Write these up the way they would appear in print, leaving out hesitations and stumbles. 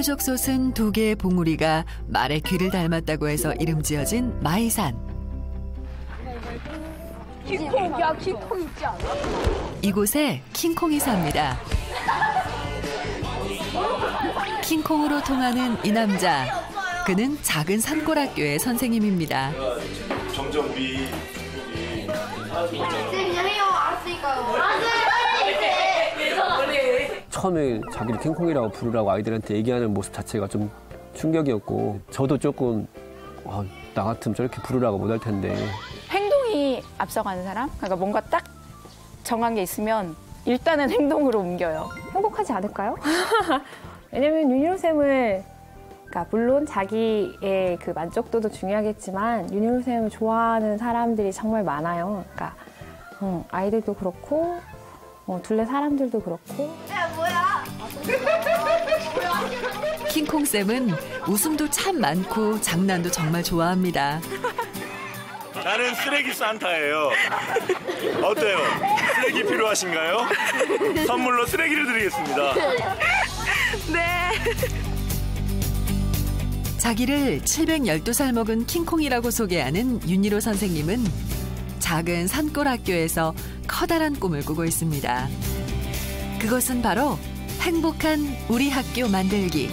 뾰족 솟은 두 개의 봉우리가 말의 귀를 닮았다고 해서 이름 지어진 마이산. 킹콩, 킹콩 있지 않아? 이곳에 킹콩이 삽니다. 킹콩으로 통하는 이 남자. 그는 작은 산골학교의 선생님입니다. 점점 우리 그냥 해요. 알았으니까요. 처음에 자기를 킹콩이라고 부르라고 아이들한테 얘기하는 모습 자체가 좀 충격이었고 저도 조금 나 같으면 저렇게 부르라고 못할 텐데. 행동이 앞서가는 사람? 그러니까 뭔가 딱 정한 게 있으면 일단은 행동으로 옮겨요. 행복하지 않을까요? 왜냐면 윤희로쌤을 그러니까 물론 자기의 그 만족도도 중요하겠지만 윤희로쌤을 좋아하는 사람들이 정말 많아요. 그러니까 아이들도 그렇고 둘레 사람들도 그렇고. 야, 뭐야? 킹콩쌤은 웃음도 참 많고 장난도 정말 좋아합니다. 나는 쓰레기 산타예요. 어때요? 쓰레기 필요하신가요? 선물로 쓰레기를 드리겠습니다. 네. 자기를 712살 먹은 킹콩이라고 소개하는 윤희로 선생님은 작은 산골 학교에서 커다란 꿈을 꾸고 있습니다. 그것은 바로 행복한 우리 학교 만들기.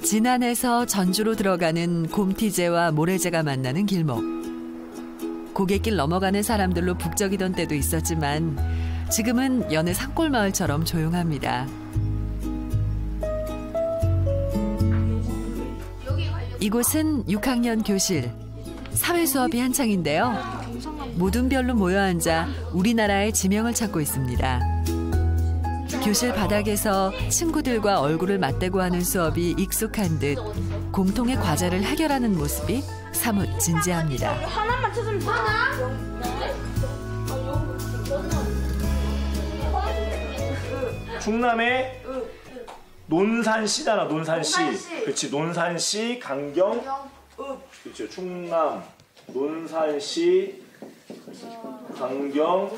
진안에서 전주로 들어가는 곰티제와 모래제가 만나는 길목. 고갯길 넘어가는 사람들로 북적이던 때도 있었지만 지금은 여느 산골마을처럼 조용합니다. 이곳은 6학년 교실. 사회 수업이 한창인데요. 모든 별로 모여 앉아 우리나라의 지명을 찾고 있습니다. 교실 바닥에서 친구들과 얼굴을 맞대고 하는 수업이 익숙한 듯 공통의 과제를 해결하는 모습이 사뭇 진지합니다. 하나만 찾으면 되나? 충남의 논산시잖아. 논산시. 그렇지. 논산시 강경. 그렇죠. 충남 논산시 강경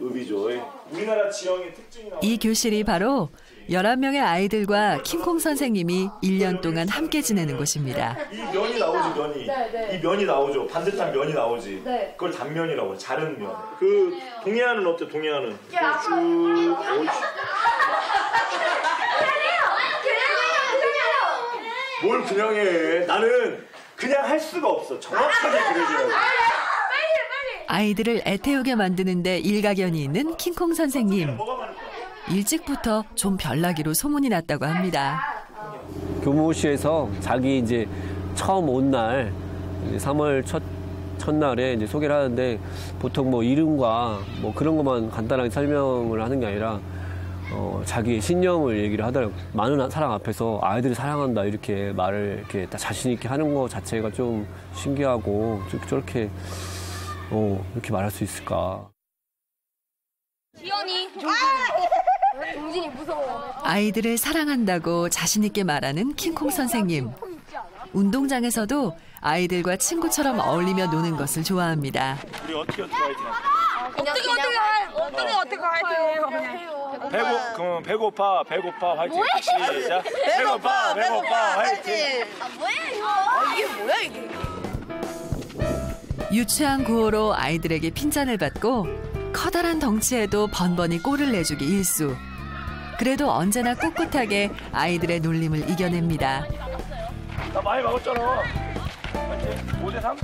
읍이죠. 우리나라 지형의 특징이 나오는. 이 교실이 바로 11명의 아이들과 킹콩 선생님이 1년 동안 함께 지내는 곳입니다. 이 면이 나오지, 면이. 이 면이 나오죠. 반듯한 면이 나오지. 그걸 단면이라고 해. 자른 면. 그 동해안은 어때? 동해안은. 뭘 그냥 해. 나는 그냥 할 수가 없어. 정확하게 그려줘야 돼. 아이들을 애태우게 만드는데 일가견이 있는 킹콩 선생님. 일찍부터 좀 별나기로 소문이 났다고 합니다. 교무실에서 자기 이제 처음 온 날 3월 첫날에 이제 소개를 하는데 보통 뭐 이름과 뭐 그런 것만 간단하게 설명을 하는 게 아니라 자기의 신념을 얘기를 하더라고요. 많은 사람 앞에서 아이들을 사랑한다 이렇게 말을 이렇게 자신 있게 하는 것 자체가 좀 신기하고 저렇게 이렇게 말할 수 있을까. 지연이 동진이 무서워. 아이들을 사랑한다고 자신 있게 말하는 킹콩 선생님. 운동장에서도 아이들과 친구처럼 어울리며 노는 것을 좋아합니다. 우리 어떻게 화이팅 어떻게 화이팅해요? 그럼 배고파 화이팅. 시작. 배고파 화이팅. 뭐야 이거? 이게 뭐야 이게? 유치한 구호로 아이들에게 핀잔을 받고 커다란 덩치에도 번번이 골을 내주기 일수. 그래도 언제나 꿋꿋하게 아이들의 놀림을 이겨냅니다. 나 많이 먹었잖아. 5대3?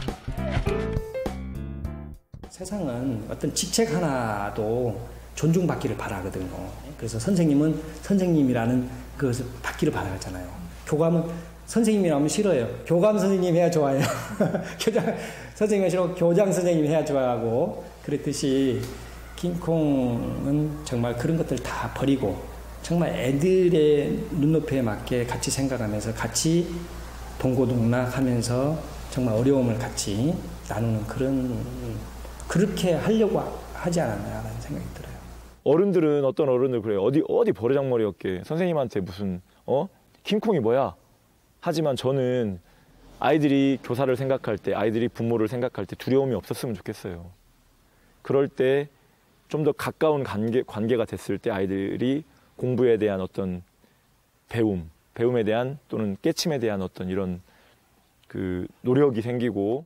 세상은 어떤 직책 하나도 존중받기를 바라거든요. 그래서 선생님은 선생님이라는 그것을 받기를 바라잖아요. 교감은 선생님이라면 싫어요. 교감 선생님 해야 좋아해요. 교장 선생님이 싫어 교장 선생님 해야 좋아하고 그랬듯이 킹콩은 정말 그런 것들 다 버리고 정말 애들의 눈높이에 맞게 같이 생각하면서 같이 동고동락하면서 정말 어려움을 같이 나누는 그렇게 하려고 하지 않았나라는 생각이 들어요. 어른들은 어떤 어른들 그래요. 어디 버르장머리였게 선생님한테 무슨 킹콩이 뭐야? 하지만 저는 아이들이 교사를 생각할 때, 아이들이 부모를 생각할 때 두려움이 없었으면 좋겠어요. 그럴 때 좀 더 가까운 관계가 됐을 때 아이들이 공부에 대한 어떤 배움에 대한 또는 깨침에 대한 어떤 이런 그 노력이 생기고.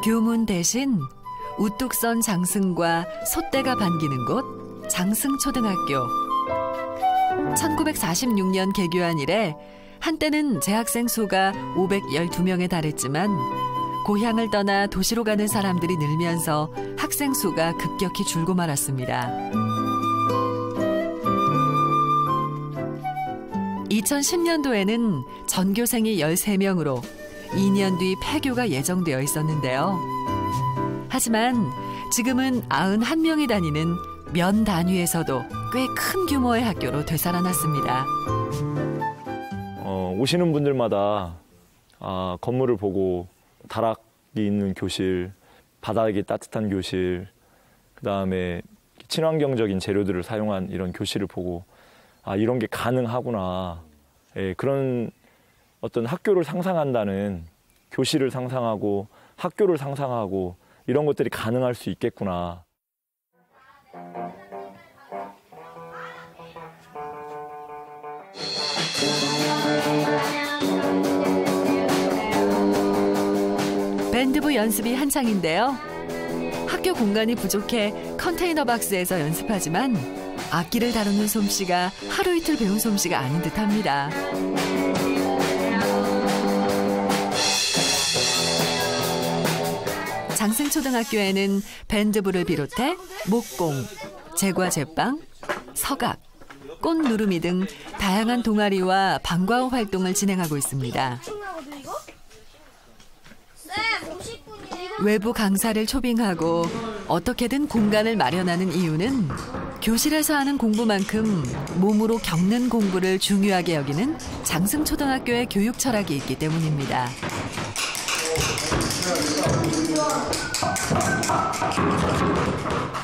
교문 대신 우뚝 선 장승과 솥대가 반기는 곳 장승초등학교. 1946년 개교한 이래 한때는 재학생 수가 512명에 달했지만 고향을 떠나 도시로 가는 사람들이 늘면서 학생 수가 급격히 줄고 말았습니다. 2010년도에는 전교생이 13명으로 2년 뒤 폐교가 예정되어 있었는데요. 하지만 지금은 91명이 다니는 면 단위에서도 꽤 큰 규모의 학교로 되살아났습니다. 오시는 분들마다 건물을 보고 다락이 있는 교실, 바닥이 따뜻한 교실, 그다음에 친환경적인 재료들을 사용한 이런 교실을 보고 이런 게 가능하구나. 예, 그런 어떤 학교를 상상한다는, 교실을 상상하고 학교를 상상하고 이런 것들이 가능할 수 있겠구나. 밴드부 연습이 한창인데요. 학교 공간이 부족해 컨테이너 박스에서 연습하지만 악기를 다루는 솜씨가 하루 이틀 배운 솜씨가 아닌 듯합니다. 장승초등학교에는 밴드부를 비롯해 목공, 제과 제빵, 서각, 꽃 누르미 등 다양한 동아리와 방과후 활동을 진행하고 있습니다. 외부 강사를 초빙하고 어떻게든 공간을 마련하는 이유는 교실에서 하는 공부만큼 몸으로 겪는 공부를 중요하게 여기는 장승초등학교의 교육 철학이 있기 때문입니다.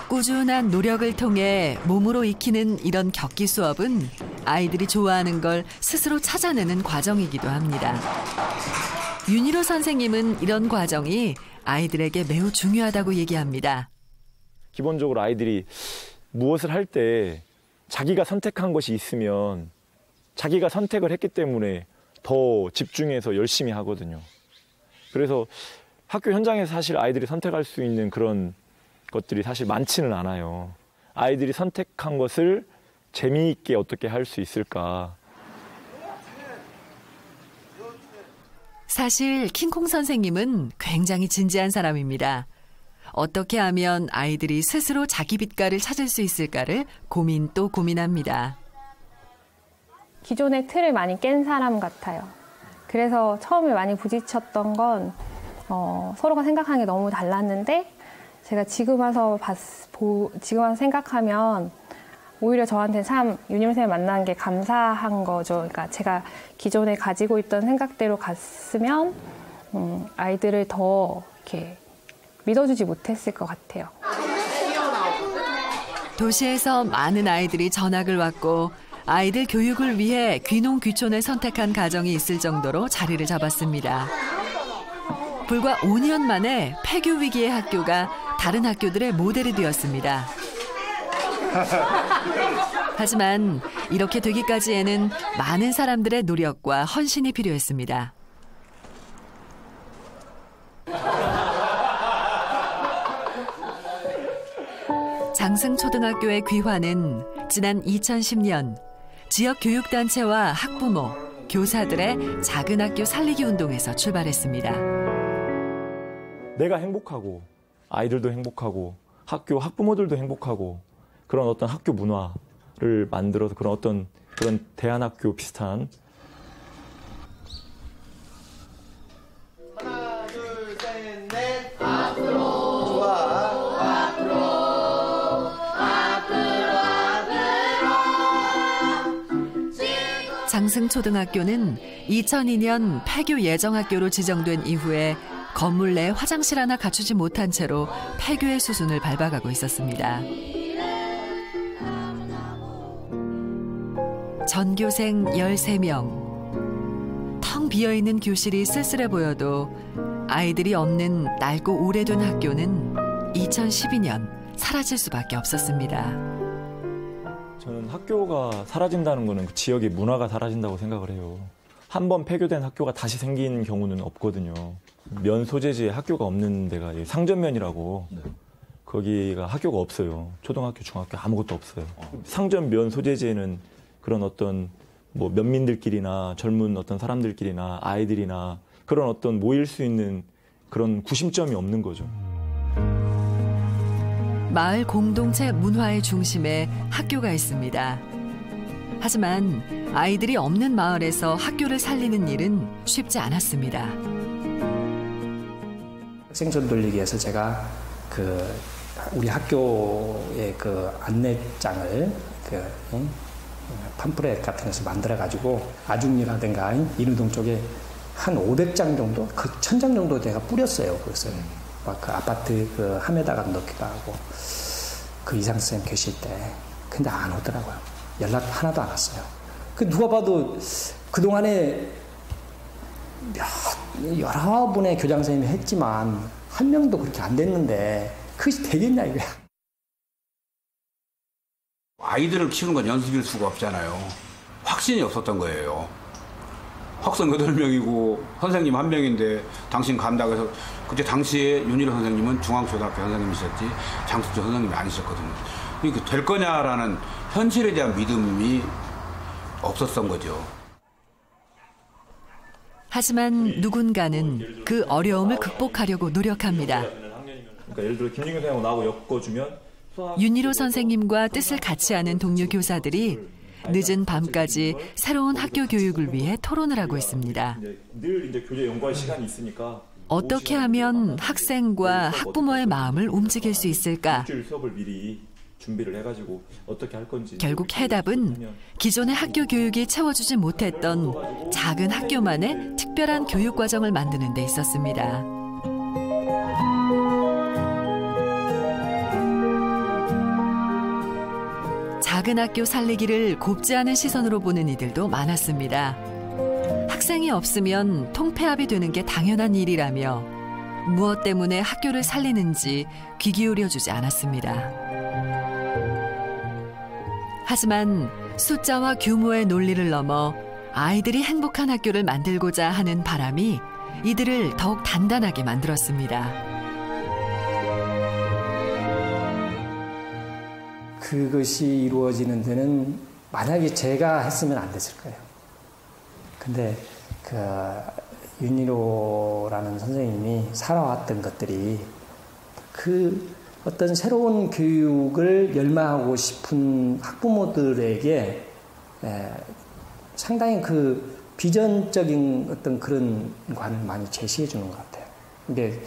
꾸준한 노력을 통해 몸으로 익히는 이런 격기 수업은 아이들이 좋아하는 걸 스스로 찾아내는 과정이기도 합니다. 윤희로 선생님은 이런 과정이 아이들에게 매우 중요하다고 얘기합니다. 기본적으로 아이들이 무엇을 할 때 자기가 선택한 것이 있으면 자기가 선택을 했기 때문에 더 집중해서 열심히 하거든요. 그래서 학교 현장에서 사실 아이들이 선택할 수 있는 그런 것들이 사실 많지는 않아요. 아이들이 선택한 것을 재미있게 어떻게 할 수 있을까. 사실 킹콩 선생님은 굉장히 진지한 사람입니다. 어떻게 하면 아이들이 스스로 자기 빛깔을 찾을 수 있을까를 고민 또 고민합니다. 기존의 틀을 많이 깬 사람 같아요. 그래서 처음에 많이 부딪혔던 건 서로가 생각하는 게 너무 달랐는데 제가 지금 와서 생각하면 오히려 저한테 참 윤희로 선생님을 만난 게 감사한 거죠. 그러니까 제가 기존에 가지고 있던 생각대로 갔으면 아이들을 더 이렇게 믿어주지 못했을 것 같아요. 도시에서 많은 아이들이 전학을 왔고 아이들 교육을 위해 귀농귀촌을 선택한 가정이 있을 정도로 자리를 잡았습니다. 불과 5년 만에 폐교 위기의 학교가 다른 학교들의 모델이 되었습니다. 하지만 이렇게 되기까지에는 많은 사람들의 노력과 헌신이 필요했습니다. 장승초등학교의 귀환은 지난 2010년 지역 교육단체와 학부모, 교사들의 작은 학교 살리기 운동에서 출발했습니다. 내가 행복하고 아이들도 행복하고 학부모들도 행복하고 그런 어떤 학교 문화를 만들어서 그런 대안학교 비슷한 하나, 둘, 셋, 넷 앞으로 좋아 앞으로 장승초등학교는 2002년 폐교 예정학교로 지정된 이후에 건물 내 화장실 하나 갖추지 못한 채로 폐교의 수순을 밟아가고 있었습니다. 전교생 13명. 텅 비어있는 교실이 쓸쓸해 보여도 아이들이 없는 낡고 오래된 학교는 2012년 사라질 수밖에 없었습니다. 저는 학교가 사라진다는 거는 그 지역의 문화가 사라진다고 생각을 해요. 한 번 폐교된 학교가 다시 생긴 경우는 없거든요. 면 소재지에 학교가 없는 데가 상전면이라고 거기가 학교가 없어요. 초등학교, 중학교 아무것도 없어요. 상전 면 소재지에는 그런 어떤 뭐 면민들끼리나 젊은 어떤 사람들끼리나 아이들이나 그런 어떤 모일 수 있는 그런 구심점이 없는 거죠. 마을 공동체 문화의 중심에 학교가 있습니다. 하지만 아이들이 없는 마을에서 학교를 살리는 일은 쉽지 않았습니다. 학생 전 돌리기 위해서 제가 우리 학교의 안내장을 팜프렛 같은 것을 만들어 가지고 아중리라든가 인우동 쪽에 한 500장 정도, 1000장 정도 내가 뿌렸어요. 그래서 막 그 아파트 함에다가 넣기도 하고 그 이상 선생님 계실 때. 근데 안 오더라고요. 연락 하나도 안 왔어요. 누가 봐도 그동안에 여러 분의 교장 선생님이 했지만 한 명도 그렇게 안 됐는데 그것이 되겠냐 이거야. 아이들을 키우는 건 연습일 수가 없잖아요. 확신이 없었던 거예요. 학생 8명이고 선생님 1명인데 당신 감당해서 그때 당시에 윤일호 선생님은 중앙초등학교 선생님이셨지 장숙조 선생님이 아니셨거든요. 이게 될 거냐라는 현실에 대한 믿음이 없었던 거죠. 하지만 누군가는 그 어려움을 극복하려고 노력합니다. 그러니까 예를 들어 김진규 선생님하고 나하고 엮어주면 윤일호 선생님과 뜻을 같이 하는 동료 교사들이 늦은 밤까지 새로운 학교 교육을 위해 토론을 하고 있습니다. 늘 이제 교재 연구할 시간이 있으니까 어떻게 하면 학생과 학부모의 마음을 움직일 수 있을까? 일주일 수업을 미리 준비를 해가지고 어떻게 할 건지. 결국 해답은 기존의 학교 교육이 채워주지 못했던 작은 학교만의 특별한 교육 과정을 만드는 데 있었습니다. 작은 학교 살리기를 곱지 않은 시선으로 보는 이들도 많았습니다. 학생이 없으면 통폐합이 되는 게 당연한 일이라며 무엇 때문에 학교를 살리는지 귀 기울여주지 않았습니다. 하지만 숫자와 규모의 논리를 넘어 아이들이 행복한 학교를 만들고자 하는 바람이 이들을 더욱 단단하게 만들었습니다. 그것이 이루어지는 데는 만약에 제가 했으면 안 됐을 거예요. 근데 윤일호라는 선생님이 살아왔던 것들이 어떤 새로운 교육을 열망하고 싶은 학부모들에게 상당히 비전적인 어떤 그런 관을 많이 제시해 주는 것 같아요. 근데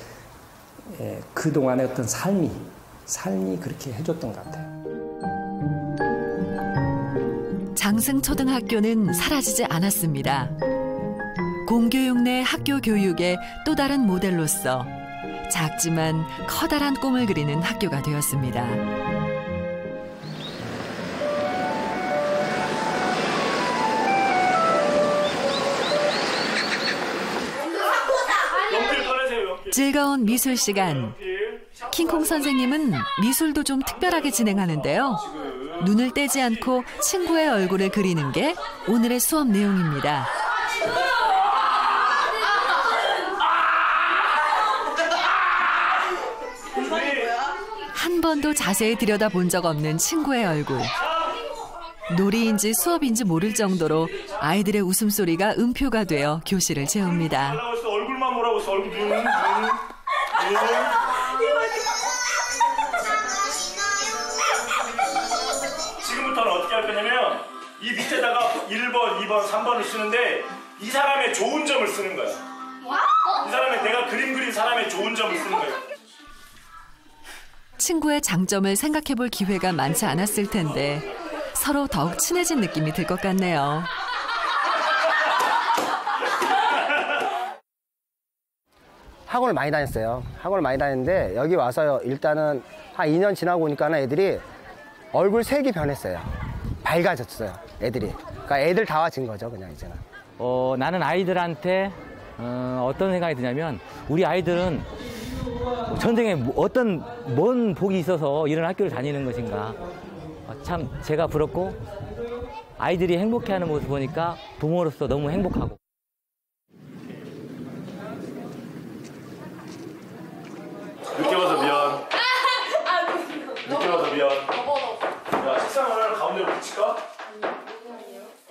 그동안의 어떤 삶이 그렇게 해줬던 것 같아요. 장승초등학교는 사라지지 않았습니다. 공교육 내 학교 교육의 또 다른 모델로서 작지만 커다란 꿈을 그리는 학교가 되었습니다. 즐거운 미술 시간. 킹콩 선생님은 미술도 좀 특별하게 진행하는데요. 눈을 떼지 않고 친구의 얼굴을 그리는 게 오늘의 수업 내용입니다. 한 번도 자세히 들여다본 적 없는 친구의 얼굴. 놀이인지 수업인지 모를 정도로 아이들의 웃음소리가 음표가 되어 교실을 채웁니다. 얼굴만 보라고 했어. 얼굴 눈. 지금부터는 어떻게 할 거냐면 이 밑에다가 1번, 2번, 3번을 쓰는데 이 사람의 좋은 점을 쓰는 거야. 이 사람의 내가 그림 그린 사람의 좋은 점을 쓰는 거야. 친구의 장점을 생각해볼 기회가 많지 않았을 텐데 서로 더욱 친해진 느낌이 들 것 같네요. 학원을 많이 다녔어요. 학원을 많이 다녔는데 여기 와서 일단은 한 2년 지나고 오니까 애들이 얼굴 색이 변했어요. 밝아졌어요, 애들이. 그러니까 애들 다 와진 거죠, 그냥 이제는. 나는 아이들한테 어떤 생각이 드냐면 우리 아이들은 전생에 어떤 뭔 복이 있어서 이런 학교를 다니는 것인가. 참 제가 부럽고 아이들이 행복해하는 모습 보니까 부모로서 너무 행복하고. 늦게 와서 미안. 늦게 와서 미안. 야, 책상을 가운데로 붙일까?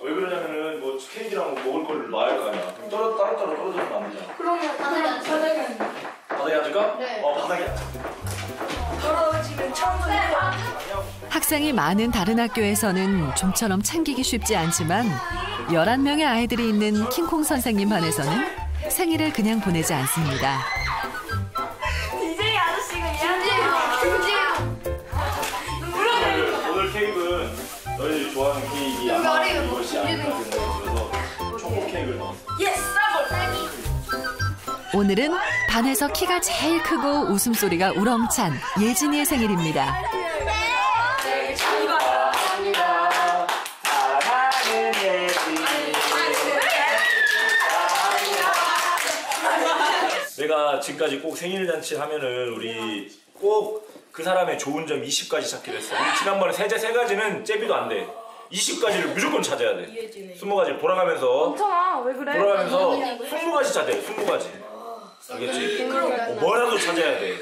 왜 그러냐면은 뭐 케이크랑 뭐 먹을 거를 놔야 할 거 아니야. 그럼 따로따로 떨어져서 안 되잖아. 그러면 바닥에 바닥에 앉을까? 네. 바닥에 앉자. 떨어지면 처음부터 학생이 많은 다른 학교에서는 좀처럼 챙기기 쉽지 않지만 11명의 아이들이 있는 킹콩 선생님 반에서는 생일을 그냥 보내지 않습니다. DJ 아저씨가 김지우 오늘 케이크는 너희들이 좋아하는 케이크 아마 이것이 아닐까 생각이 들어서 초코 케이크를 넣었어. 예스! 오늘은 반에서 키가 제일 크고 웃음소리가 우렁찬 예진이의 생일입니다. 내가 지금까지 꼭 생일잔치 하면은 우리 꼭 그 사람의 좋은 점 20가지 찾기로 했어. 우리 지난번에 세 가지는 째비도 안 돼. 20가지를 무조건 찾아야 돼. 20가지 돌아가면서 괜찮아, 왜 그래? 돌아가면서 20가지 찾아야 돼. 20가지. 알겠지? 뭐라도 찾아야 돼.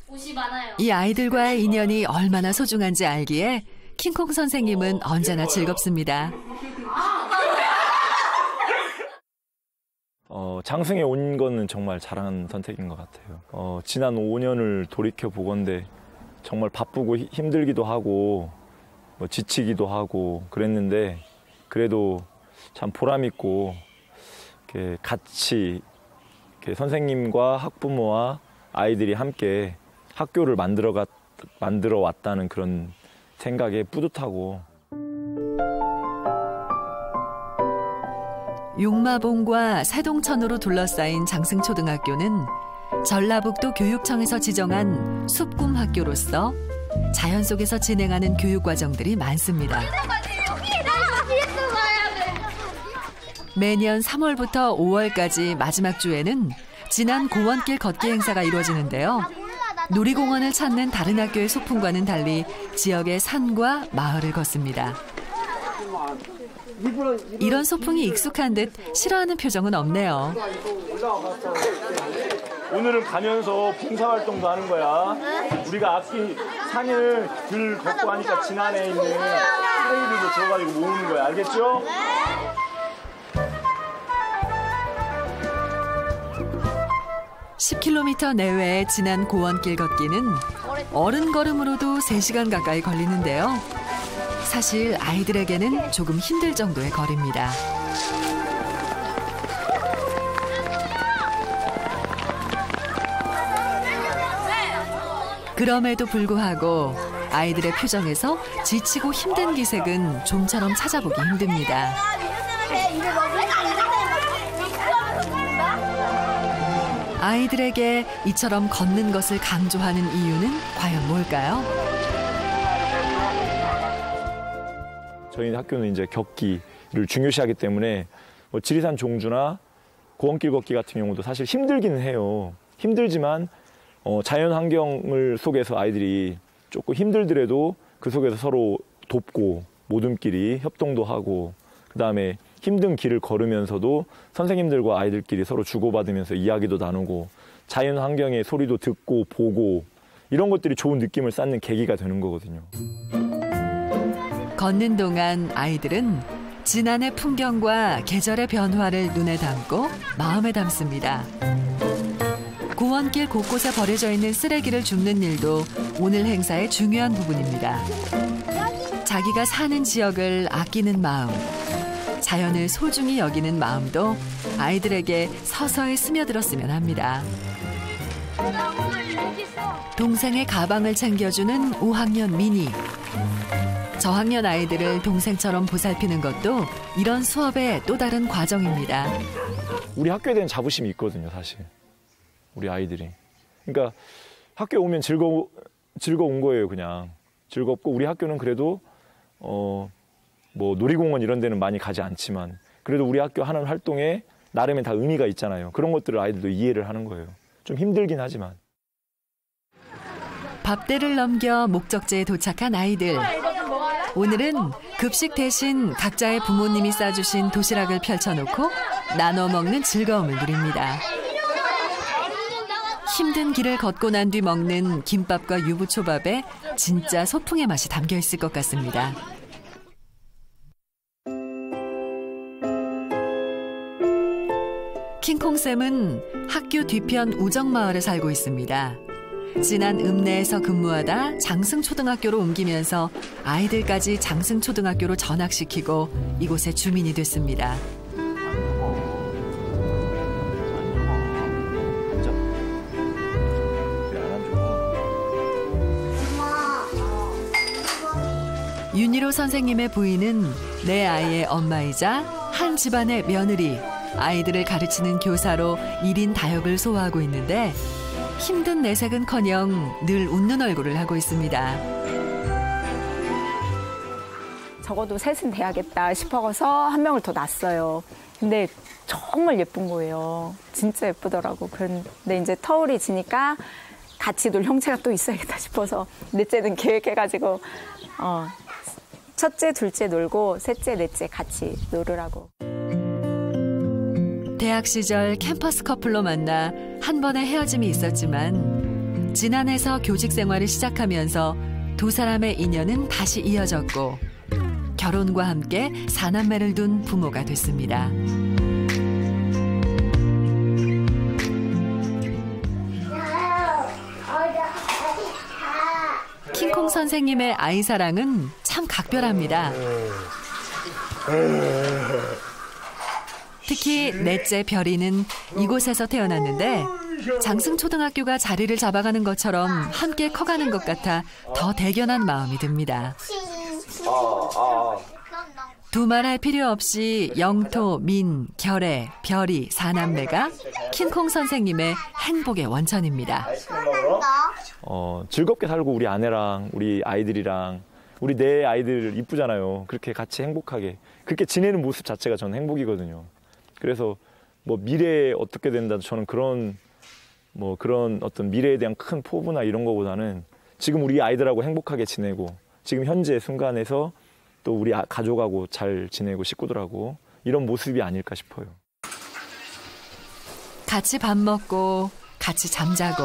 옷이 많아요. 이 아이들과의 인연이 얼마나 소중한지 알기에 킹콩 선생님은 언제나 즐겁습니다. 장승에 온 거는 정말 잘한 선택인 것 같아요. 지난 5년을 돌이켜 보건대 정말 바쁘고 힘들기도 하고 뭐 지치기도 하고 그랬는데 그래도 참 보람 있고 이렇게 같이 이렇게 선생님과 학부모와 아이들이 함께 학교를 만들어 왔다는 그런 생각에 뿌듯하고. 용마봉과 새동천으로 둘러싸인 장승초등학교는 전라북도 교육청에서 지정한 숲꿈학교로서 자연 속에서 진행하는 교육과정들이 많습니다. 매년 3월부터 5월까지 마지막 주에는 진안 고원길 걷기 행사가 이루어지는데요. 놀이공원을 찾는 다른 학교의 소풍과는 달리 지역의 산과 마을을 걷습니다. 이런 소풍이 익숙한 듯 싫어하는 표정은 없네요. 오늘은 가면서 봉사활동도 하는 거야. 우리가 악기 산을 들 걷고 하니까 진안에 있는 쓰레기들도 들어가지고 모으는 거야. 알겠죠? 10km 내외의 진안 고원길 걷기는 어른 걸음으로도 3시간 가까이 걸리는데요. 사실 아이들에게는 조금 힘들 정도의 거리입니다. 그럼에도 불구하고 아이들의 표정에서 지치고 힘든 기색은 좀처럼 찾아보기 힘듭니다. 아이들에게 이처럼 걷는 것을 강조하는 이유는 과연 뭘까요? 저희 학교는 이제 걷기를 중요시하기 때문에 뭐 지리산 종주나 고원길 걷기 같은 경우도 사실 힘들기는 해요. 힘들지만 자연 환경을 속에서 아이들이 조금 힘들더라도 그 속에서 서로 돕고 모둠끼리 협동도 하고 그다음에 힘든 길을 걸으면서도 선생님들과 아이들끼리 서로 주고받으면서 이야기도 나누고 자연 환경의 소리도 듣고 보고 이런 것들이 좋은 느낌을 쌓는 계기가 되는 거거든요. 걷는 동안 아이들은 진안의 풍경과 계절의 변화를 눈에 담고 마음에 담습니다. 고원길 곳곳에 버려져 있는 쓰레기를 줍는 일도 오늘 행사의 중요한 부분입니다. 자기가 사는 지역을 아끼는 마음, 자연을 소중히 여기는 마음도 아이들에게 서서히 스며들었으면 합니다. 동생의 가방을 챙겨주는 5학년 미니. 저학년 아이들을 동생처럼 보살피는 것도 이런 수업의 또 다른 과정입니다. 우리 학교에 대한 자부심이 있거든요, 사실. 우리 아이들이. 그러니까 학교에 오면 즐거운 거예요, 그냥. 즐겁고 우리 학교는 그래도 뭐 뭐 놀이공원 이런 데는 많이 가지 않지만 그래도 우리 학교 하는 활동에 나름의 다 의미가 있잖아요. 그런 것들을 아이들도 이해를 하는 거예요. 좀 힘들긴 하지만. 밥대를 넘겨 목적지에 도착한 아이들. 오늘은 급식 대신 각자의 부모님이 싸주신 도시락을 펼쳐놓고 나눠 먹는 즐거움을 누립니다. 힘든 길을 걷고 난 뒤 먹는 김밥과 유부초밥에 진짜 소풍의 맛이 담겨 있을 것 같습니다. 킹콩쌤은 학교 뒤편 우정마을에 살고 있습니다. 지난 읍내에서 근무하다 장승초등학교로 옮기면서 아이들까지 장승초등학교로 전학시키고 이곳의 주민이 됐습니다. 윤희로 선생님의 부인은 내 아이의 엄마이자 한 집안의 며느리, 아이들을 가르치는 교사로 1인 다역을 소화하고 있는데 힘든 내색은커녕 늘 웃는 얼굴을 하고 있습니다. 적어도 셋은 돼야겠다 싶어서 한 명을 더 낳았어요. 근데 정말 예쁜 거예요. 진짜 예쁘더라고. 근데 이제 터울이 지니까 같이 놀 형체가 또 있어야겠다 싶어서 넷째는 계획해가지고 첫째, 둘째 놀고 셋째, 넷째 같이 놀으라고. 대학 시절 캠퍼스 커플로 만나 한 번의 헤어짐이 있었지만 지난해에서 교직 생활을 시작하면서 두 사람의 인연은 다시 이어졌고 결혼과 함께 4남매를 둔 부모가 됐습니다. 킹콩 선생님의 아이 사랑은 참 각별합니다. 특히 넷째 별이는 이곳에서 태어났는데 장승초등학교가 자리를 잡아가는 것처럼 함께 커가는 것 같아 더 대견한 마음이 듭니다. 두말할 필요 없이 영토, 민, 결애, 별이 4남매가 킹콩 선생님의 행복의 원천입니다. 즐겁게 살고 우리 아내랑 우리 아이들이랑 우리 내 아이들 이쁘잖아요. 그렇게 같이 행복하게 그렇게 지내는 모습 자체가 저는 행복이거든요. 그래서 뭐 미래에 어떻게 된다 저는 그런 어떤 미래에 대한 큰 포부나 이런 거보다는 지금 우리 아이들하고 행복하게 지내고 지금 현재 순간에서 또 우리 가족하고 잘 지내고 식구들하고 이런 모습이 아닐까 싶어요. 같이 밥 먹고 같이 잠자고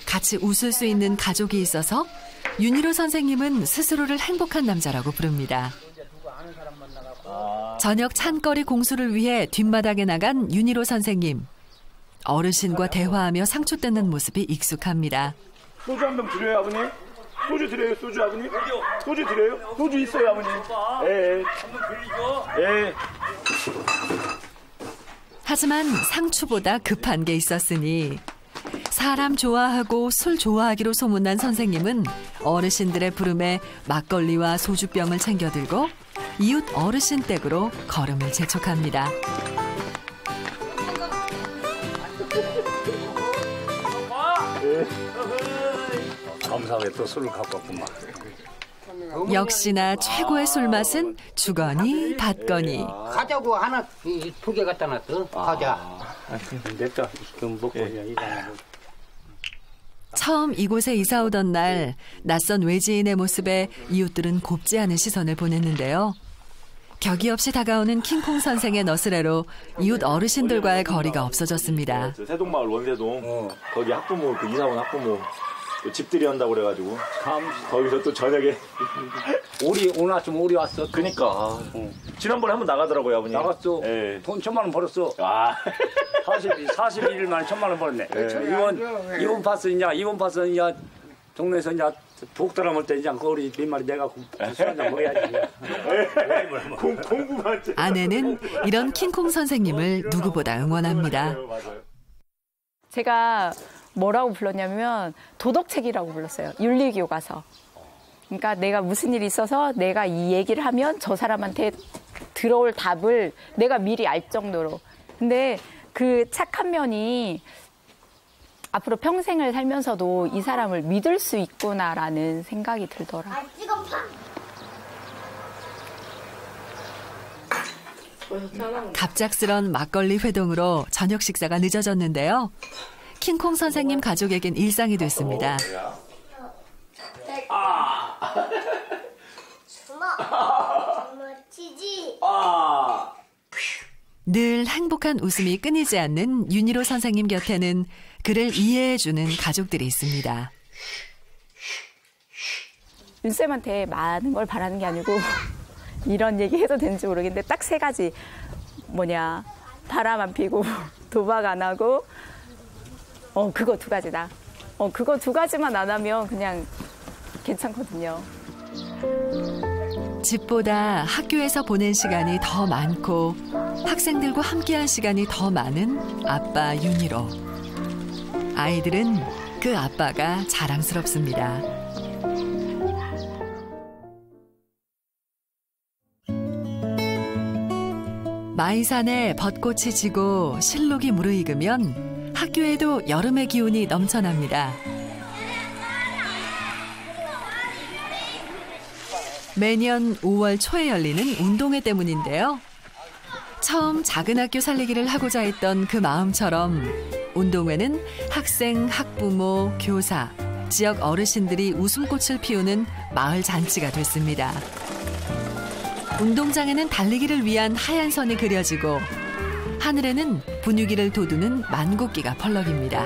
같이 웃을 수 있는 가족이 있어서 윤희로 선생님은 스스로를 행복한 남자라고 부릅니다. 저녁 찬거리 공수를 위해 뒷마당에 나간 윤희로 선생님. 어르신과 대화하며 상추 뜯는 모습이 익숙합니다. 소주 한 병 드려요, 아버님? 소주 드려요, 소주 아버님? 소주 드려요? 소주 있어요, 아버님? 예. 예. 하지만 상추보다 급한 게 있었으니 사람 좋아하고 술 좋아하기로 소문난 선생님은 어르신들의 부름에 막걸리와 소주병을 챙겨들고 이웃 어르신 댁으로 걸음을 재촉합니다. 감사하게 또 술을 갖고 왔구만. 역시나 최고의 술맛은 주거니 받거니. 가자고 하나 두 개 갖다 놨어. 가자. 됐다. 그럼 먹고 처음 이곳에 이사 오던 날 낯선 외지인의 모습에 이웃들은 곱지 않은 시선을 보냈는데요. 격이 없이 다가오는 킹콩 선생의 너스레로 이웃 어르신들과의 거리가 없어졌습니다. 세동마을 원세동 거기 학부모 그 이사 온 학부모 또 집들이 한다고 그래가지고 거기서 또 저녁에 오늘 아침 오리 왔어. 그니까 지난번에 한번 나가더라고요 아버님. 나갔어. 네. 돈 1,000만 원 벌었어. 41일 만에 1,000만 원 벌었네. 네. 이번 파스 이제 동네에서 이제 독들어 먹을 때 이제 거리 몇 마리 내가 술 한잔 먹어야지. 공부만. 아내는 이런 킹콩 선생님을 누구보다 응원합니다. 제가 뭐라고 불렀냐면 도덕책이라고 불렀어요. 윤리교과서. 그러니까 내가 무슨 일이 있어서 내가 이 얘기를 하면 저 사람한테 들어올 답을 내가 미리 알 정도로. 근데 그 착한 면이 앞으로 평생을 살면서도 이 사람을 믿을 수 있구나라는 생각이 들더라고요. 갑작스런 막걸리 회동으로 저녁 식사가 늦어졌는데요. 킹콩 선생님 가족에겐 일상이 됐습니다. 늘 행복한 웃음이 끊이지 않는 윤희로 선생님 곁에는 그를 이해해주는 가족들이 있습니다. 윤쌤한테 많은 걸 바라는 게 아니고 이런 얘기 해도 되는지 모르겠는데 딱 3가지. 뭐냐, 바람 안 피고 도박 안 하고 그거 2가지다. 그거 2가지만 안 하면 그냥 괜찮거든요. 집보다 학교에서 보낸 시간이 더 많고 학생들과 함께한 시간이 더 많은 아빠 윤희로. 아이들은 그 아빠가 자랑스럽습니다. 마이산에 벚꽃이 지고 실록이 무르익으면 학교에도 여름의 기운이 넘쳐납니다. 매년 5월 초에 열리는 운동회 때문인데요. 처음 작은 학교 살리기를 하고자 했던 그 마음처럼 운동회는 학생, 학부모, 교사, 지역 어르신들이 웃음꽃을 피우는 마을 잔치가 됐습니다. 운동장에는 달리기를 위한 하얀 선이 그려지고 하늘에는 분위기를 돋우는 만국기가 펄럭입니다.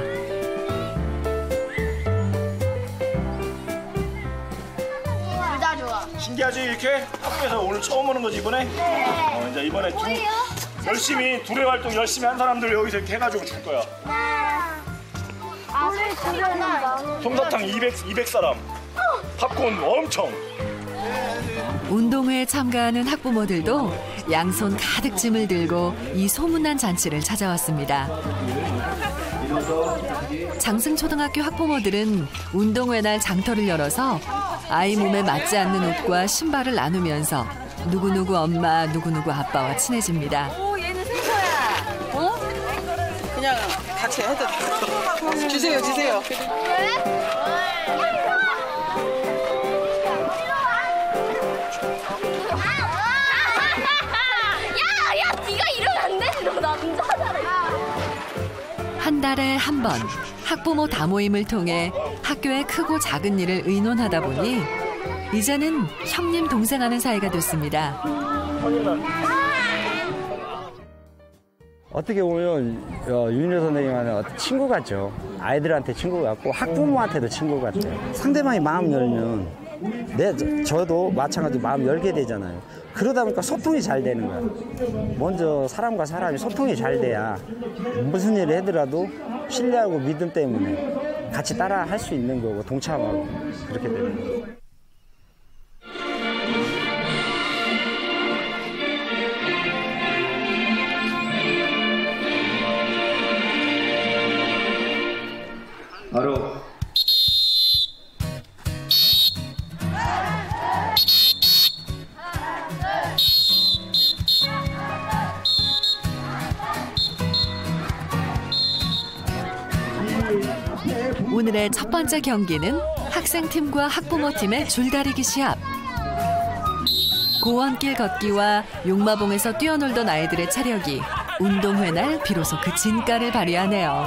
둘다 좋아. 신기하지 이렇게? 학교에서 오늘 처음 오는 거지 이번에? 네. 이제 이번에 열심히 두레 활동 열심히 한 사람들 여기서 이렇게 해가지고 줄 거야. 우리 둘다. 솜사탕 200사람. 팝콘 엄청. 운동회에 참가하는 학부모들도 양손 가득 짐을 들고 이 소문난 잔치를 찾아왔습니다. 장승초등학교 학부모들은 운동회 날 장터를 열어서 아이 몸에 맞지 않는 옷과 신발을 나누면서 누구누구 엄마, 누구누구 아빠와 친해집니다. 얘는 생서야. 그냥 같이 해도 돼. 주세요. 네가 이러면 안 되지. 너 남자잖아. 한 달에 한 번 학부모 다모임을 통해 학교의 크고 작은 일을 의논하다 보니 이제는 형님 동생하는 사이가 됐습니다. 어떻게 보면 윤희 선생님은 어떤 친구 같죠. 아이들한테 친구 같고 학부모한테도 친구 같아요. 상대방이 마음 열면 저도 마찬가지로 마음 열게 되잖아요. 그러다 보니까 소통이 잘 되는 거야. 먼저 사람과 사람이 소통이 잘 돼야 무슨 일을 하더라도 신뢰하고 믿음 때문에 같이 따라 할 수 있는 거고 동참하고 그렇게 되는 거예요. 바로 오늘의 첫 번째 경기는 학생팀과 학부모팀의 줄다리기 시합. 고원길 걷기와 용마봉에서 뛰어놀던 아이들의 체력이 운동회 날 비로소 그 진가를 발휘하네요.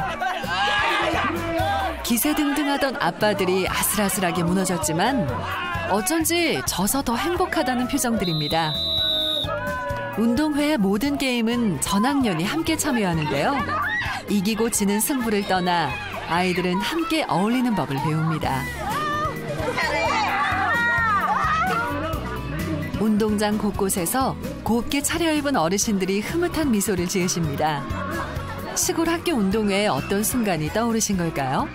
기세등등하던 아빠들이 아슬아슬하게 무너졌지만 어쩐지 져서 더 행복하다는 표정들입니다. 운동회의 모든 게임은 전학년이 함께 참여하는데요. 이기고 지는 승부를 떠나 아이들은 함께 어울리는 법을 배웁니다. 운동장 곳곳에서 곱게 차려입은 어르신들이 흐뭇한 미소를 지으십니다. 시골 학교 운동회에 어떤 순간이 떠오르신 걸까요?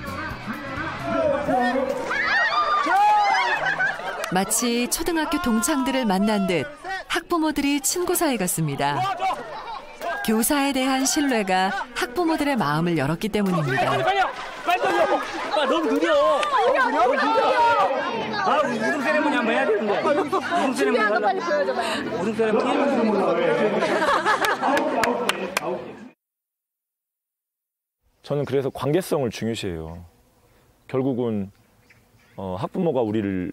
마치 초등학교 동창들을 만난 듯 학부모들이 친구 사이 같습니다. 교사에 대한 신뢰가 학부모들의 마음을 열었기 때문입니다. 너무 느려. 우승 세레모니 한번 해야 되는데. 우승 세레모니 빨리 보여줘봐요. 우승 세레모니. 저는 그래서 관계성을 중요시해요. 결국은 학부모가 우리를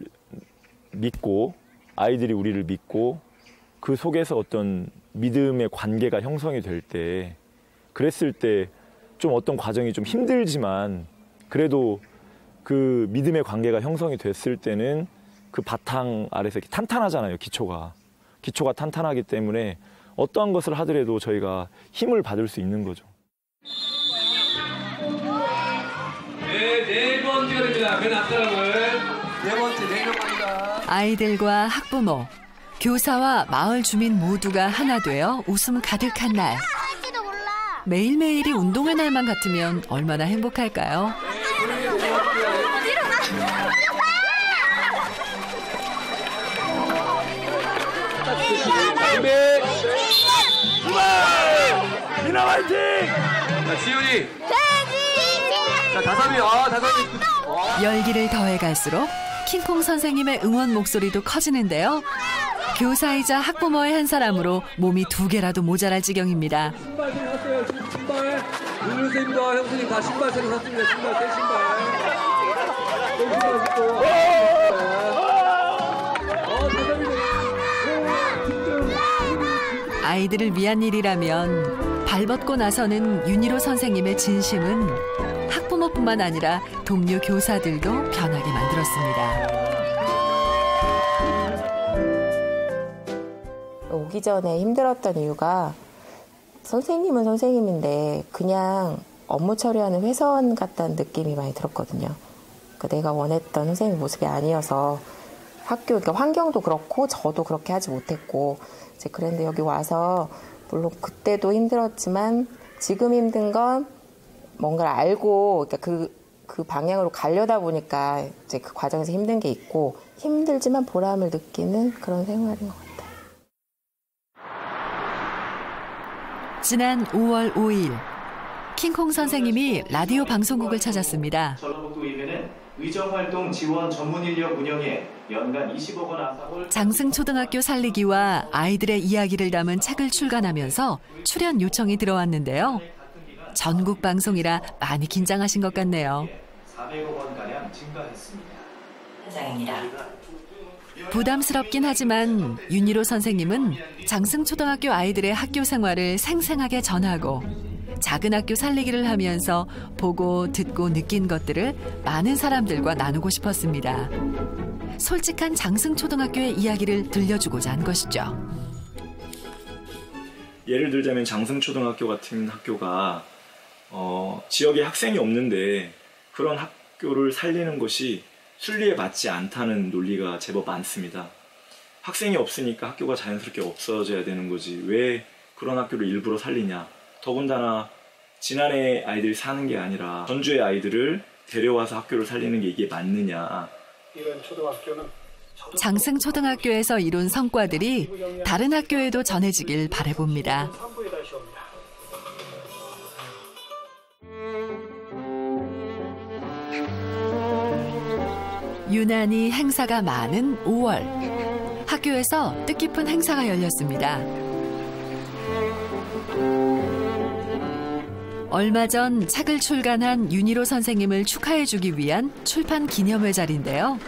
믿고 아이들이 우리를 믿고 그 속에서 어떤 믿음의 관계가 형성이 될 때, 그랬을 때 좀 어떤 과정이 좀 힘들지만 그래도 그 믿음의 관계가 형성이 됐을 때는 그 바탕 아래서 이렇게 탄탄하잖아요. 기초가 탄탄하기 때문에 어떠한 것을 하더라도 저희가 힘을 받을 수 있는 거죠. 네 번째입니다. 맨 앞사람을. 네 번째, 4명입니다. 아이들과 학부모, 교사와 마을 주민 모두가 하나 되어 웃음 가득한 날. 매일매일이 운동의 날만 같으면 얼마나 행복할까요? 미나 화이팅! 자, 지훈이. 자, 다솜이. 열기를 더해갈수록 킹콩 선생님의 응원 목소리도 커지는데요. 교사이자 학부모의 한 사람으로 몸이 2개라도 모자랄 지경입니다. 신발 새로 샀어요. 신발. 윤선생님과 형수님 다 신발 새로 샀습니다. 신발, 새 신발. 아이들을 위한 일이라면 발벗고 나서는 윤희로 선생님의 진심은 학부모뿐만 아니라 동료 교사들도 변하게 만들었습니다. 오기 전에 힘들었던 이유가 선생님은 선생님인데 그냥 업무 처리하는 회사원 같다는 느낌이 많이 들었거든요. 그러니까 내가 원했던 선생님 모습이 아니어서 학교 그러니까 환경도 그렇고 저도 그렇게 하지 못했고 이제 그런데 여기 와서 물론 그때도 힘들었지만 지금 힘든 건 뭔가를 알고 그러니까 그 방향으로 가려다 보니까 이제 그 과정에서 힘든 게 있고 힘들지만 보람을 느끼는 그런 생활인 것 같아요. 지난 5월 5일 킹콩 선생님이 라디오 방송국을 찾았습니다. 전라북도의회는 의정활동 지원 전문 인력 운영에 연간 20억 원 안팎을 장승초등학교 살리기와 아이들의 이야기를 담은 책을 출간하면서 출연 요청이 들어왔는데요. 전국 방송이라 많이 긴장하신 것 같네요. 400억 원가량 증가했습니다. 현장입니다. 부담스럽긴 하지만 윤희로 선생님은 장승초등학교 아이들의 학교 생활을 생생하게 전하고 작은 학교 살리기를 하면서 보고 듣고 느낀 것들을 많은 사람들과 나누고 싶었습니다. 솔직한 장승초등학교의 이야기를 들려주고자 한 것이죠. 예를 들자면 장승초등학교 같은 학교가 지역에 학생이 없는데 그런 학교를 살리는 것이 순리에 맞지 않다는 논리가 제법 많습니다. 학생이 없으니까 학교가 자연스럽게 없어져야 되는 거지 왜 그런 학교를 일부러 살리냐. 더군다나 지난해 아이들이 사는 게 아니라 전주의 아이들을 데려와서 학교를 살리는 게 이게 맞느냐. 이런 초등학교는 장승초등학교에서 이룬 성과들이 다른 학교에도 전해지길 바라봅니다. 유난히 행사가 많은 5월. 학교에서 뜻깊은 행사가 열렸습니다. 얼마 전 책을 출간한 윤희로 선생님을 축하해주기 위한 출판 기념회 자리인데요.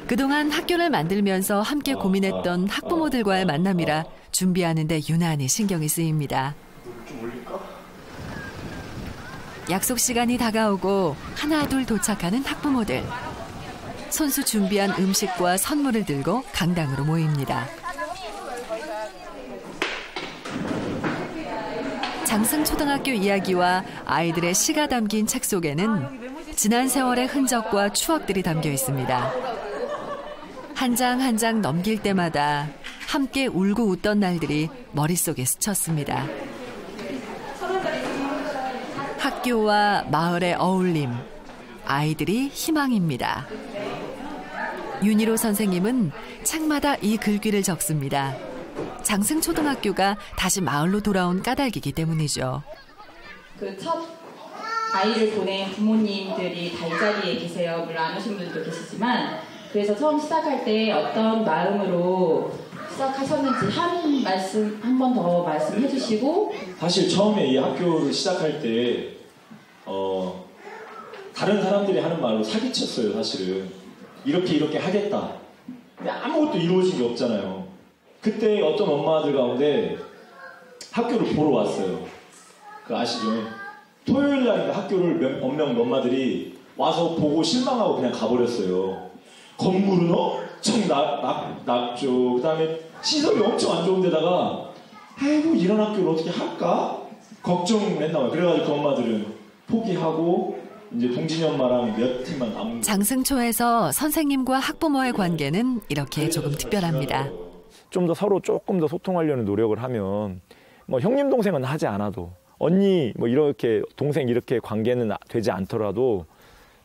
그동안 학교를 만들면서 함께 고민했던 학부모들과의 만남이라 준비하는 데 유난히 신경이 쓰입니다. 약속 시간이 다가오고 하나둘 도착하는 학부모들. 손수 준비한 음식과 선물을 들고 강당으로 모입니다. 장승초등학교 이야기와 아이들의 시가 담긴 책 속에는 지난 세월의 흔적과 추억들이 담겨 있습니다. 한 장 한 장 넘길 때마다 함께 울고 웃던 날들이 머릿속에 스쳤습니다. 학교와 마을의 어울림, 아이들이 희망입니다. 윤희로 선생님은 책마다 이 글귀를 적습니다. 장승초등학교가 다시 마을로 돌아온 까닭이기 때문이죠. 그 첫 아이를 보낸 부모님들이 다 이 자리에 계세요. 물론 안 오신 분들도 계시지만 그래서 처음 시작할 때 어떤 마음으로 시작하셨는지 한 번 더 말씀해 주시고. 사실 처음에 이 학교를 시작할 때 다른 사람들이 하는 말로 사기쳤어요. 사실은 이렇게 하겠다. 근데 아무것도 이루어진 게 없잖아요. 그때 어떤 엄마들 가운데 학교를 보러 왔어요. 그 아시죠? 토요일 날 학교를 몇 명 엄마들이 와서 보고 실망하고 그냥 가버렸어요. 건물은 엄청 낮죠. 그 다음에 시설이 엄청 안 좋은 데다가 아이고 이런 학교를 어떻게 할까? 걱정을 했나 봐요. 그래가지고 그 엄마들은 포기하고 이제 동진이 엄마랑 몇 팀만 남은. 장승초에서 선생님과 학부모의 관계는 이렇게 조금 특별합니다. 좀 더 서로 조금 더 소통하려는 노력을 하면 뭐 형님 동생은 하지 않아도 언니 뭐 이렇게 동생 이렇게 관계는 되지 않더라도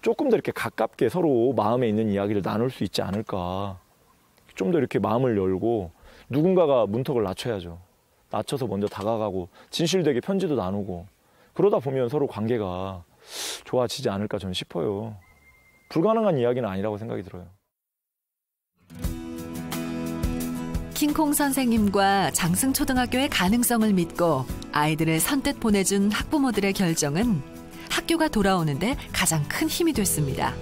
조금 더 이렇게 가깝게 서로 마음에 있는 이야기를 나눌 수 있지 않을까. 좀 더 이렇게 마음을 열고 누군가가 문턱을 낮춰야죠. 낮춰서 먼저 다가가고 진실되게 편지도 나누고 그러다 보면 서로 관계가 좋아지지 않을까 저는 싶어요. 불가능한 이야기는 아니라고 생각이 들어요. 킹콩 선생님과 장승초등학교의 가능성을 믿고 아이들을 선뜻 보내준 학부모들의 결정은 학교가 돌아오는데 가장 큰 힘이 됐습니다.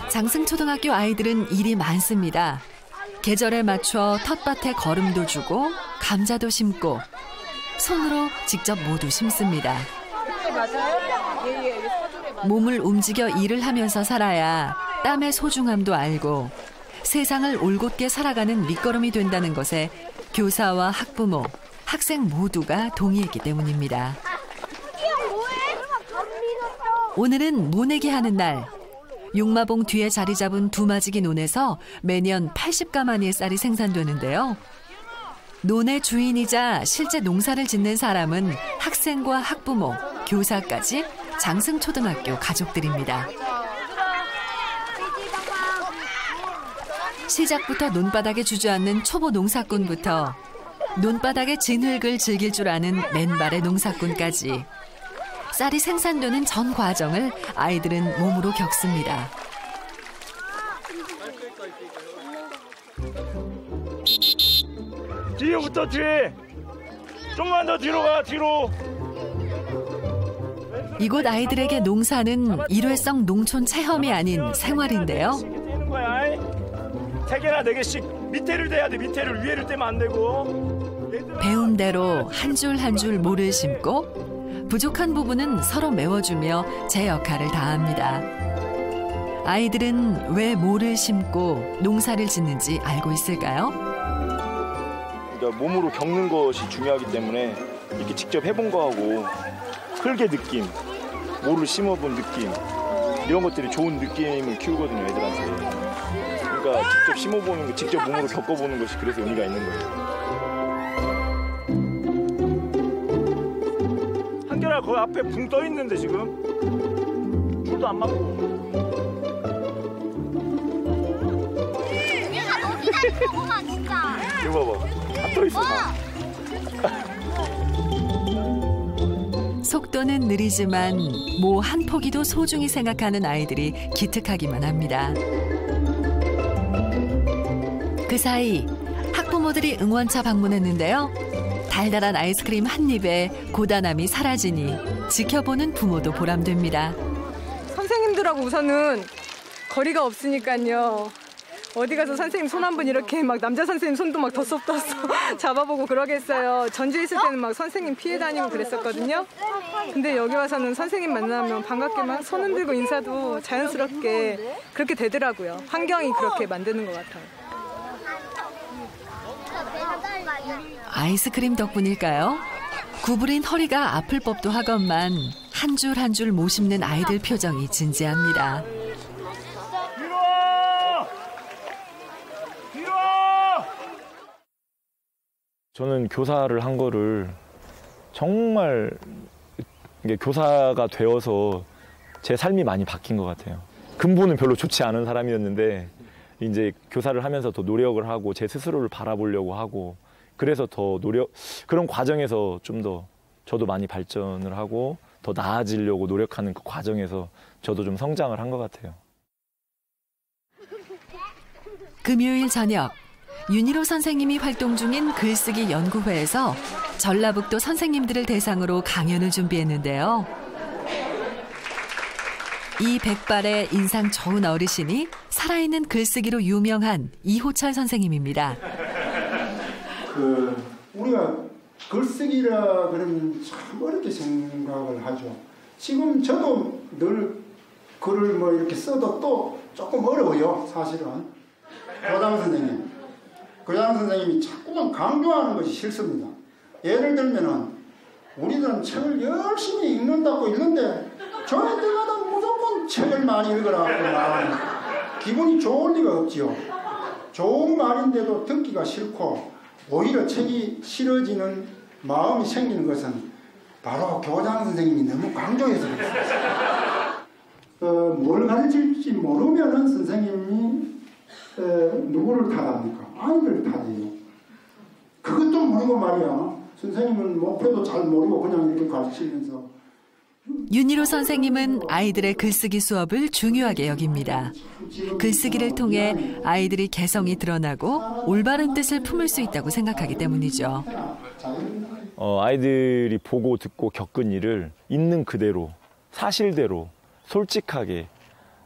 장승초등학교 아이들은 일이 많습니다. 계절에 맞춰 텃밭에 거름도 주고 감자도 심고 손으로 직접 모두 심습니다. 몸을 움직여 일을 하면서 살아야 땀의 소중함도 알고 세상을 올곧게 살아가는 밑거름이 된다는 것에 교사와 학부모, 학생 모두가 동의했기 때문입니다. 오늘은 모내기 하는 날. 용마봉 뒤에 자리 잡은 두마지기 논에서 매년 80가마니의 쌀이 생산되는데요. 논의 주인이자 실제 농사를 짓는 사람은 학생과 학부모, 교사까지 장승초등학교 가족들입니다. 시작부터 논바닥에 주저앉는 초보 농사꾼부터 논바닥의 진흙을 즐길 줄 아는 맨발의 농사꾼까지 쌀이 생산되는 전 과정을 아이들은 몸으로 겪습니다. 뒤에부터 뒤에. 좀만 더 뒤로 가, 뒤로. 이곳 아이들에게 농사는 일회성 농촌 체험이 아닌 생활인데요. 3개나 4개씩 밑에를 대야 돼. 밑에를 위에를 떼면 안 되고. 배운 대로 한 줄 한 줄 모를 심고 부족한 부분은 서로 메워주며 제 역할을 다합니다. 아이들은 왜 모를 심고 농사를 짓는지 알고 있을까요? 그러니까 몸으로 겪는 것이 중요하기 때문에 이렇게 직접 해본 거하고 흙의 느낌, 모를 심어본 느낌 이런 것들이 좋은 느낌을 키우거든요, 애들한테. 그러니까 직접 심어보는 거, 직접 몸으로 겪어보는 것이 그래서 의미가 있는 거예요. 한결아, 거기 앞에 붕 떠 있는데 지금 줄도 안 맞고. 얘가 너무 기다리구만 진짜. 이거 봐봐, 안 떠 있어. 속도는 느리지만 모 한 포기도 소중히 생각하는 아이들이 기특하기만 합니다. 그 사이 학부모들이 응원차 방문했는데요. 달달한 아이스크림 한 입에 고단함이 사라지니 지켜보는 부모도 보람됩니다. 선생님들하고 우선은 거리가 없으니까요. 어디 가서 선생님 손 한 번 이렇게 막 남자 선생님 손도 막 덥석덥석 잡아보고 그러겠어요. 전주에 있을 때는 막 선생님 피해 다니고 그랬었거든요. 근데 여기 와서는 선생님 만나면 반갑게 막 손 흔들고 인사도 자연스럽게 그렇게 되더라고요. 환경이 그렇게 만드는 것 같아요. 아이스크림 덕분일까요? 구부린 허리가 아플 법도 하건만 한 줄 한 줄 못 씹는 아이들 표정이 진지합니다. 저는 교사를 한 거를 정말 교사가 되어서 제 삶이 많이 바뀐 것 같아요. 근본은 별로 좋지 않은 사람이었는데 이제 교사를 하면서 더 노력을 하고 제 스스로를 바라보려고 하고 그래서 더 그런 과정에서 좀 더 저도 많이 발전을 하고 더 나아지려고 노력하는 그 과정에서 저도 좀 성장을 한 것 같아요. 금요일 저녁 윤희로 선생님이 활동 중인 글쓰기 연구회에서 전라북도 선생님들을 대상으로 강연을 준비했는데요. 이 백발의 인상 좋은 어르신이 살아있는 글쓰기로 유명한 이호철 선생님입니다. 우리가 글쓰기라 그러면 참 어렵게 생각을 하죠. 지금 저도 늘 글을 뭐 이렇게 써도 또 조금 어려워요, 사실은. 교장 선생님이 자꾸만 강조하는 것이 싫습니다. 예를 들면은 우리는 책을 열심히 읽는다고 읽는데 저녁 때마다 무조건 책을 많이 읽으라고 말하는 기분이 좋을 리가 없지요. 좋은 말인데도 듣기가 싫고 오히려 책이 싫어지는 마음이 생기는 것은 바로 교장 선생님이 너무 강조해서 그렇습니다. 뭘 가르칠지 모르면은 선생님이 누구를 탓합니까? 아이를 탓해요. 그것도 모르고 말이야. 선생님은 목표도 잘 모르고 그냥 이렇게 가르치면서. 윤희로 선생님은 아이들의 글쓰기 수업을 중요하게 여깁니다. 글쓰기를 통해 아이들이 개성이 드러나고 올바른 뜻을 품을 수 있다고 생각하기 때문이죠. 아이들이 보고 듣고 겪은 일을 있는 그대로, 사실대로, 솔직하게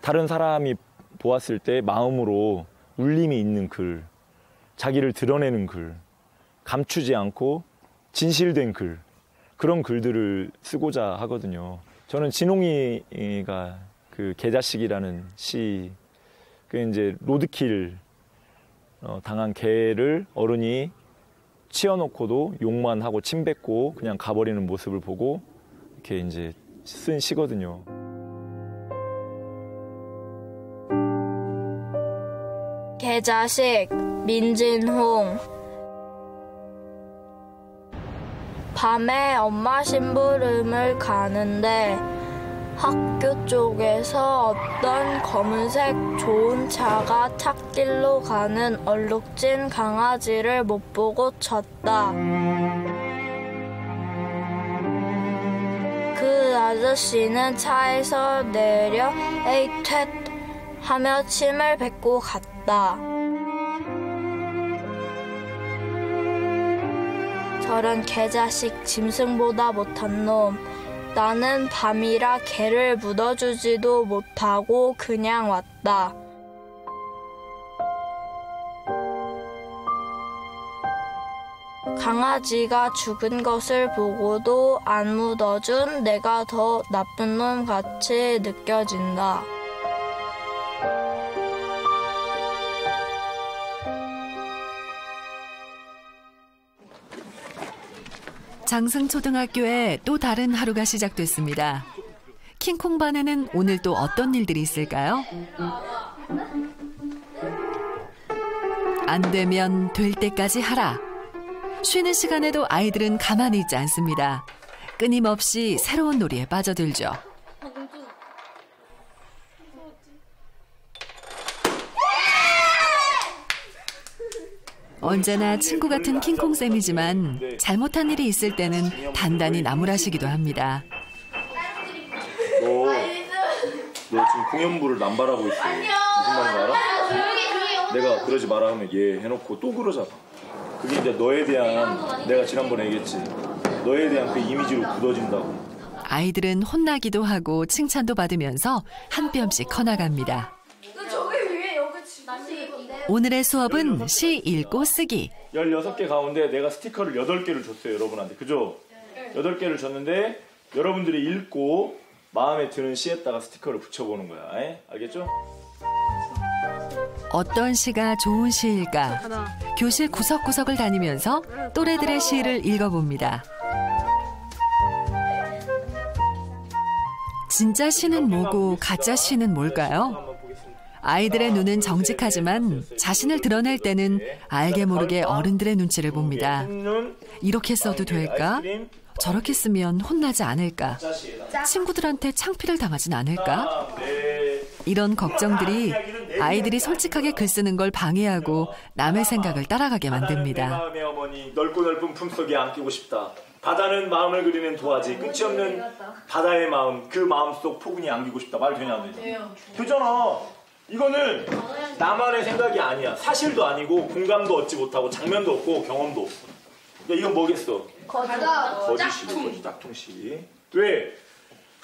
다른 사람이 보았을 때 마음으로 울림이 있는 글, 자기를 드러내는 글, 감추지 않고 진실된 글, 그런 글들을 쓰고자 하거든요. 저는 진홍이가 그 개자식이라는 시, 그 이제 로드킬 당한 개를 어른이 치워놓고도 욕만 하고 침뱉고 그냥 가버리는 모습을 보고 이렇게 이제 쓴 시거든요. 개자식 민진홍. 밤에 엄마 심부름을 가는데 학교 쪽에서 어떤 검은색 좋은 차가 찻길로 가는 얼룩진 강아지를 못 보고 쳤다. 그 아저씨는 차에서 내려 에이 텟 하며 침을 뱉고 갔다. 저런 개자식 짐승보다 못한 놈. 나는 밤이라 개를 묻어주지도 못하고 그냥 왔다. 강아지가 죽은 것을 보고도 안 묻어준 내가 더 나쁜 놈 같이 느껴진다. 장승초등학교에 또 다른 하루가 시작됐습니다. 킹콩반에는 오늘 또 어떤 일들이 있을까요? 안 되면 될 때까지 하라. 쉬는 시간에도 아이들은 가만히 있지 않습니다. 끊임없이 새로운 놀이에 빠져들죠. 언제나 친구 같은 킹콩쌤이지만 잘못한 일이 있을 때는 단단히 나무라시기도 합니다. 너 지금 공연부를 남발하고 있어. 무슨 말인지 알아? 내가 그러지 마라 하면 얘 해놓고 또 그러잖아. 그게 이제 너에 대한, 내가 지난번에 얘기했지, 너에 대한 그 이미지로 굳어진다고. 아이들은 혼나기도 하고 칭찬도 받으면서 한 뼘씩 커나갑니다. 오늘의 수업은 시 읽고 쓰기. 16개 가운데 내가 스티커를 8개를 줬어요, 여러분한테. 그죠? 8개를 줬는데 여러분들이 읽고 마음에 드는 시에다가 스티커를 붙여보는 거야. 알겠죠? 어떤 시가 좋은 시일까? 교실 구석구석을 다니면서 또래들의 시를 읽어봅니다. 진짜 시는 뭐고 가짜 시는 뭘까요? 아이들의 눈은 정직하지만 자신을 드러낼 때는 알게 모르게 어른들의 눈치를 봅니다. 이렇게 써도 될까? 저렇게 쓰면 혼나지 않을까? 친구들한테 창피를 당하진 않을까? 이런 걱정들이 아이들이 솔직하게 글 쓰는 걸 방해하고 남의 생각을 따라가게 만듭니다. 내 마음의 어머니, 넓고 넓은 품속에 안기고 싶다. 바다는 마음을 그리는 도화지, 끝이 없는 바다의 마음, 그 마음속 포근히 안기고 싶다. 말 되냐 안 되냐? 되잖아. 이거는 나만의 생각이 아니야. 사실도 아니고 공감도 얻지 못하고 장면도 없고 경험도 없어. 야, 이건 뭐겠어? 거짓이고 짝퉁시. 왜?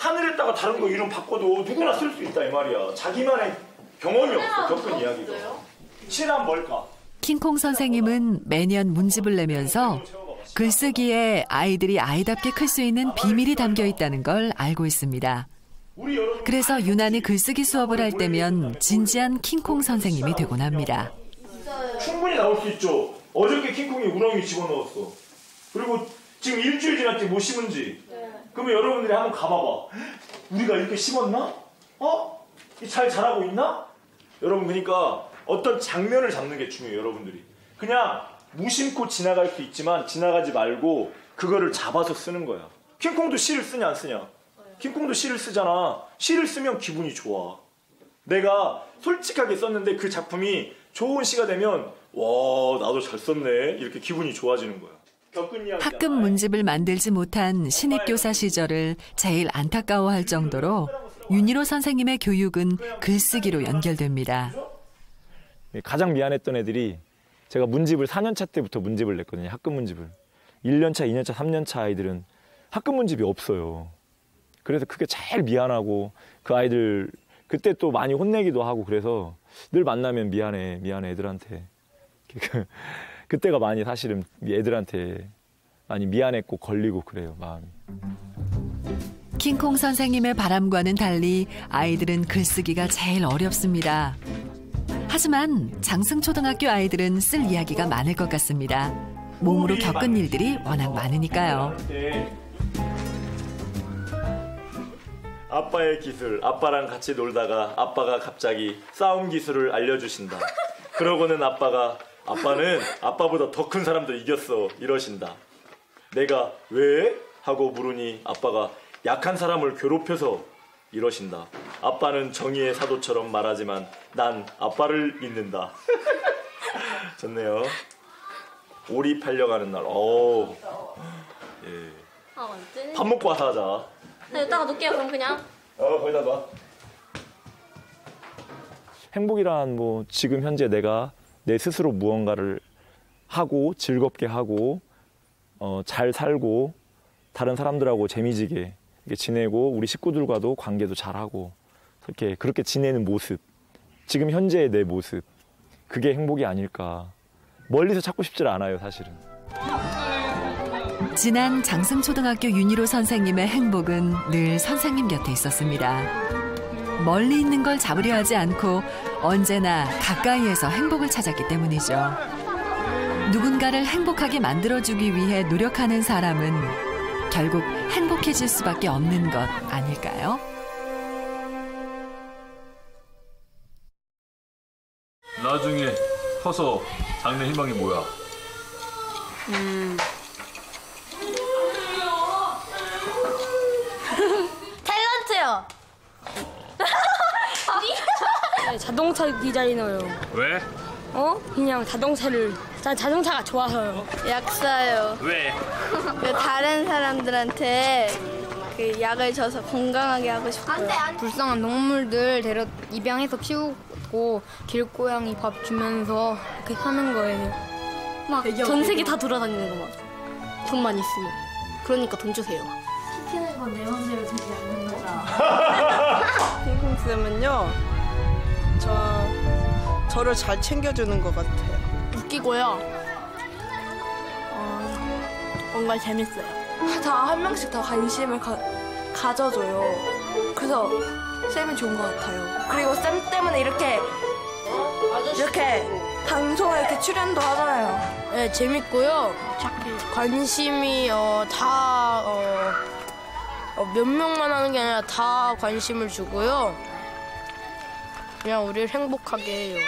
하늘에다가 다른 거 이름 바꿔도 누구나 쓸 수 있다 이 말이야. 자기만의 경험이 없어. 겪은 이야기가. 실한 뭘까? 킹콩 선생님은 매년 문집을 내면서 글쓰기에 아이들이 아이답게 클 수 있는 비밀이 담겨 있다는 걸 알고 있습니다. 그래서 유난히 글쓰기 수업을 할 때면 진지한 킹콩 선생님이 되곤 합니다. 충분히 나올 수 있죠. 어저께 킹콩이 우렁이 집어넣었어. 그리고 지금 일주일 지났지 뭐 심은지. 그러면 여러분들이 한번 가봐봐. 우리가 이렇게 심었나? 잘 자라고 있나? 여러분 그러니까 어떤 장면을 잡는 게 중요해요. 여러분들이. 그냥 무심코 지나갈 수 있지만 지나가지 말고 그거를 잡아서 쓰는 거야. 킹콩도 시를 쓰냐 안 쓰냐? 킹콩도 시를 쓰잖아. 시를 쓰면 기분이 좋아. 내가 솔직하게 썼는데 그 작품이 좋은 시가 되면 와 나도 잘 썼네 이렇게 기분이 좋아지는 거야. 학급 문집을 만들지 못한 신입교사 시절을 제일 안타까워할 정도로 윤희로 선생님의 교육은 글쓰기로 연결됩니다. 가장 미안했던 애들이 제가 문집을 4년차 때부터 문집을 냈거든요. 학급 문집을. 1년차, 2년차, 3년차 아이들은 학급 문집이 없어요. 그래서 그게 제일 미안하고 그 아이들 그때 또 많이 혼내기도 하고 그래서 늘 만나면 미안해 애들한테. 그때가 많이 사실은 애들한테 많이 미안했고 걸리고 그래요, 마음이. 킹콩 선생님의 바람과는 달리 아이들은 글쓰기가 제일 어렵습니다. 하지만 장승초등학교 아이들은 쓸 이야기가 많을 것 같습니다. 몸으로 겪은 일들이 워낙 많으니까요. 아빠의 기술, 아빠랑 같이 놀다가 아빠가 갑자기 싸움 기술을 알려주신다. 그러고는 아빠는 아빠보다 더 큰 사람도 이겼어 이러신다. 내가 왜? 하고 물으니 아빠가 약한 사람을 괴롭혀서 이러신다. 아빠는 정의의 사도처럼 말하지만 난 아빠를 믿는다. 좋네요. 오리 팔려가는 날. 예. 밥 먹고 와서 하자. 이따가 놓을게요. 그럼 그냥. 거기다 놔. 행복이란 뭐 지금 현재 내가 내 스스로 무언가를 하고 즐겁게 하고 잘 살고 다른 사람들하고 재미지게 지내고 우리 식구들과도 관계도 잘하고 그렇게 지내는 모습, 지금 현재의 내 모습, 그게 행복이 아닐까. 멀리서 찾고 싶지 않아요, 사실은. 지난 장승초등학교 윤희로 선생님의 행복은 늘 선생님 곁에 있었습니다. 멀리 있는 걸 잡으려 하지 않고 언제나 가까이에서 행복을 찾았기 때문이죠. 누군가를 행복하게 만들어주기 위해 노력하는 사람은 결국 행복해질 수밖에 없는 것 아닐까요? 나중에 커서 장래 희망이 뭐야? 탤런트요. 자동차 디자이너요. 왜? 그냥 자동차가 좋아서요. 약사요. 왜? 다른 사람들한테 그 약을 줘서 건강하게 하고 싶어요. 불쌍한 동물들 입양해서 키우고 길고양이 밥 주면서 그렇게 사는 거예요. 막 전 세계 다 돌아다니는 거 막. 돈만 있으면. 그러니까 돈 주세요. 시키는 건 내 맘대로 되지 않는 거다. 킹콩 쌤은요, 저를 잘 챙겨주는 것 같아요. 웃기고요. 뭔가 재밌어요. 다 한 명씩 다 관심을 가져줘요. 그래서 쌤이 좋은 것 같아요. 그리고 쌤 때문에 이렇게 방송에 이렇게 출연도 하잖아요. 네, 재밌고요. 관심이 다 몇 명만 하는 게 아니라 다 관심을 주고요. 그냥 우리를 행복하게 해요.